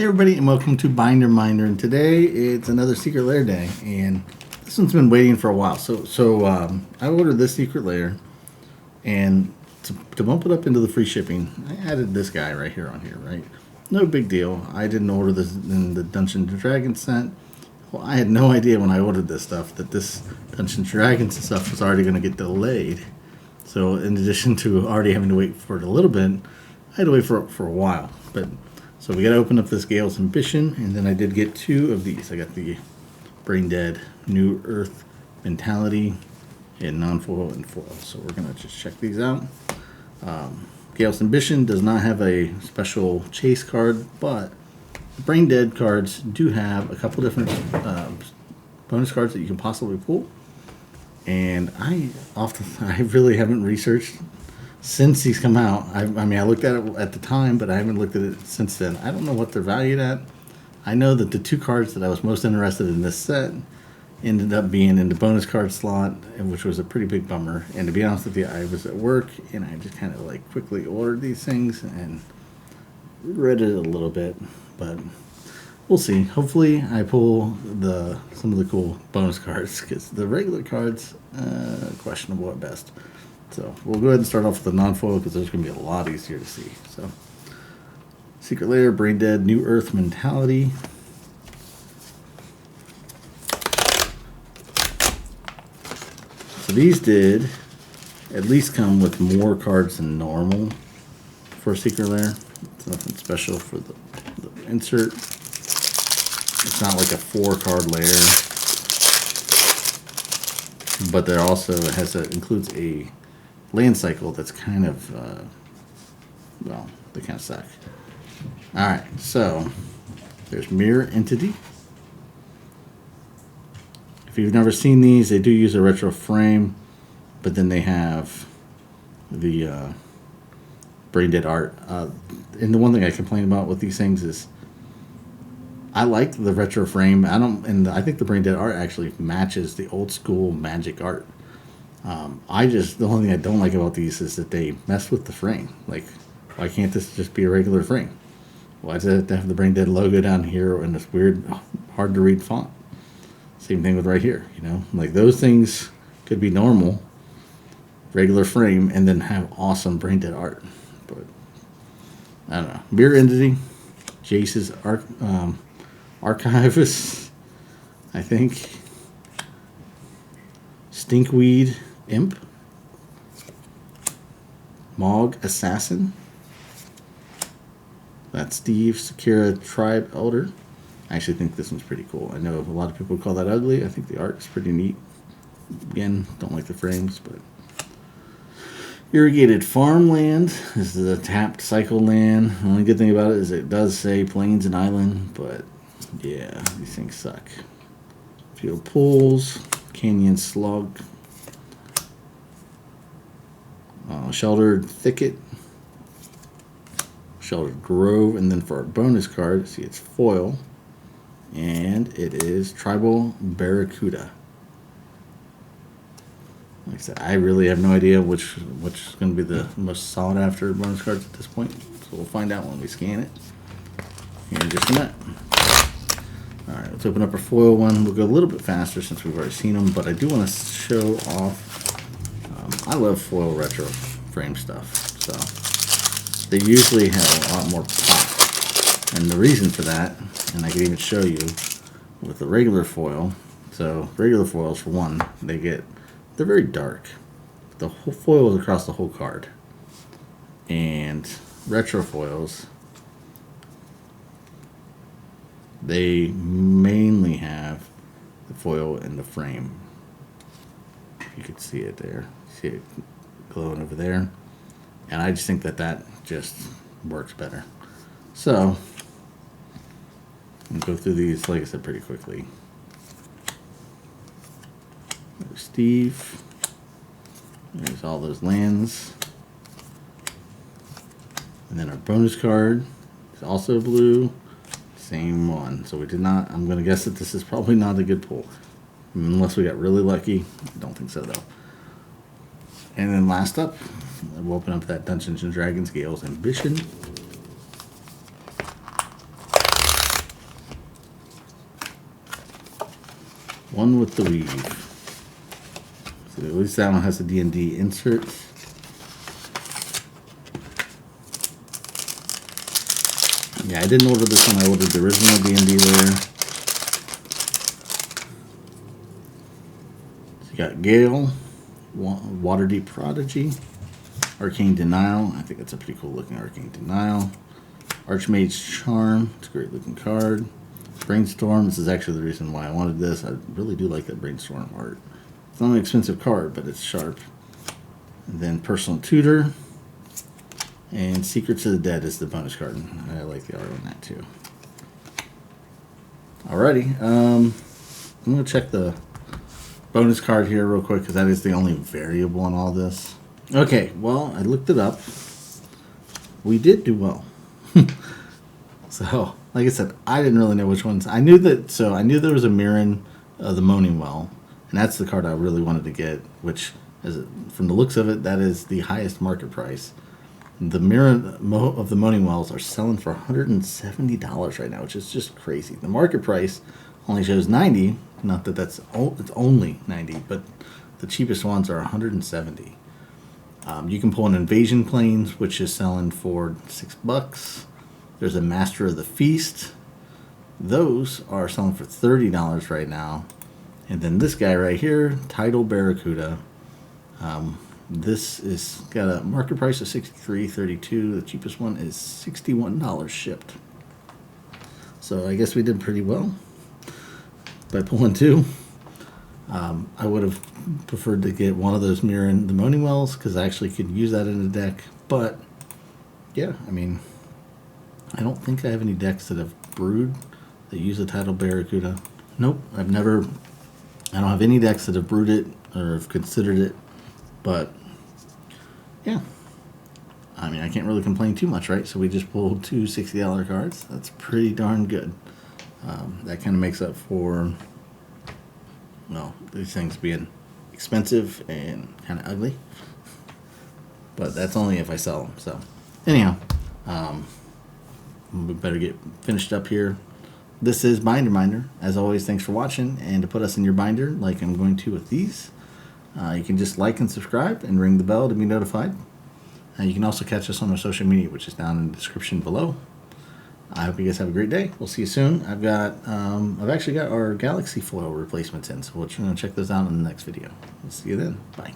Hey everybody, and welcome to Binder Minder. And today it's another Secret Lair day, and this one's been waiting for a while. So I ordered this Secret Lair, and to bump it up into the free shipping, I added this guy right here on here. Right, no big deal. I didn't order this in the Dungeons and Dragons set. Well, I had no idea when I ordered this stuff that this Dungeons and Dragons stuff was already going to get delayed. So in addition to already having to wait for it a little bit, I had to wait for a while, So we got to open up this Gale's Ambition, and then I did get two of these. I got the Brain Dead New Earth Mentality in non-foil and foil. So we're going to just check these out. Gale's Ambition does not have a special chase card, but the Brain Dead cards do have a couple different bonus cards that you can possibly pull. And I really haven't researched since these come out. I mean, I looked at it at the time, but I haven't looked at it since then. I don't know what they're valued at. I know that the two cards that I was most interested in this set ended up being in the bonus card slot, which was a pretty big bummer. And to be honest with you, I was at work, and I just kind of like quickly ordered these things and read it a little bit. But we'll see. Hopefully, I pull some of the cool bonus cards, because the regular cards, questionable at best. So we'll go ahead and start off with the non-foil, because those are going to be a lot easier to see. So Secret Lair, Brain Dead, New Earth Mentality. So these did at least come with more cards than normal for Secret Lair. It's nothing special for the insert. It's not like a 4-card layer, but there also includes a land cycle that's kind of, they kind of suck. Alright, so there's Mirror Entity. If you've never seen these, they do use a retro frame, but then they have the Brain Dead art. And the one thing I complain about with these things is I like the retro frame. I think the Brain Dead art actually matches the old school Magic art. The only thing I don't like about these is that they mess with the frame. Like, why can't this just be a regular frame? Why does it have to have the Brain Dead logo down here in this weird, hard to read font? Same thing with right here, Like, those things could be normal, regular frame, and then have awesome Brain Dead art. But, I don't know. Mirror Entity, Jace's Archivist, I think. Stinkweed Imp, Mog Assassin, that's Steve Sakura Tribe Elder. I actually think this one's pretty cool. I know a lot of people call that ugly. I think the art is pretty neat. Again, don't like the frames, but Irrigated Farmland. This is a tapped cycle land. The only good thing about it is it does say Plains and Island, but yeah, these things suck. Field Pools, Canyon Slug, Sheltered Thicket, Sheltered Grove, and then for our bonus card, see, it's foil, and it is Tribal Barracuda. Like I said, I really have no idea which is going to be the most sought after bonus cards at this point, so we'll find out when we scan it here in just a minute. Alright, let's open up our foil one. We'll go a little bit faster since we've already seen them, but I do want to show off. I love foil retro frame stuff, so they usually have a lot more pop. And the reason for that, and I can even show you with the regular foil. So regular foils, for one, they're very dark. The whole foil is across the whole card. And retro foils, they mainly have the foil in the frame. You can see it there. See it glowing over there. And I just think that just works better. So, I'll go through these, like I said, pretty quickly. There's Steve. There's all those lands. And then our bonus card is also blue. Same one. So we did not, I'm going to guess that this is probably not a good pull. Unless we got really lucky. I don't think so, though. And then last up, we'll open up that Dungeons and Dragons Gale's Ambition. One with the weave. So at least that one has a D&D insert. Yeah, I didn't order this one. I ordered the original D&D Lair. So you got Gale, Waterdeep Prodigy, Arcane Denial. I think that's a pretty cool looking Arcane Denial. Archmage's Charm. It's a great looking card. Brainstorm. This is actually the reason why I wanted this. I really do like that Brainstorm art. It's not an expensive card, but it's sharp. And then Personal Tutor. And Secrets of the Dead is the bonus card. I like the art on that too. Alrighty. I'm going to check the bonus card here real quick because that is the only variable in all this. Okay, well, I looked it up. We did do well. So, like I said, I didn't really know which ones. I knew there was a Mirren of the Moaning Well, and that's the card I really wanted to get, which, from the looks of it, that is the highest market price. The Mirren of the Moaning Wells are selling for $170 right now, which is just crazy. The market price only shows 90. Not that it's only 90, but the cheapest ones are 170. You can pull an Invasion Planes, which is selling for $6. There's a Master of the Feast. Those are selling for $30 right now. And then this guy right here, Tidal Barracuda. This is got a market price of $63.32. The cheapest one is $61 shipped. So I guess we did pretty well by pulling two. I would have preferred to get one of those Mirren the Moaning Wells because I actually could use that in a deck. But yeah, I mean, I don't think I have any decks that have brewed that use a Tidal Barracuda. Nope, I don't have any decks that have brewed it or have considered it. But yeah, I mean, I can't really complain too much, right? So we just pulled two $60 cards. That's pretty darn good. That kind of makes up for, well, these things being expensive and kind of ugly. But that's only if I sell them. So anyhow, we better get finished up here. This is Binder Minder. As always, thanks for watching. And to put us in your binder, like I'm going to with these, you can just like and subscribe and ring the bell to be notified. You can also catch us on our social media, which is down in the description below. I hope you guys have a great day. We'll see you soon. I've actually got our Galaxy foil replacements in, so we're going to check those out in the next video. We'll see you then. Bye.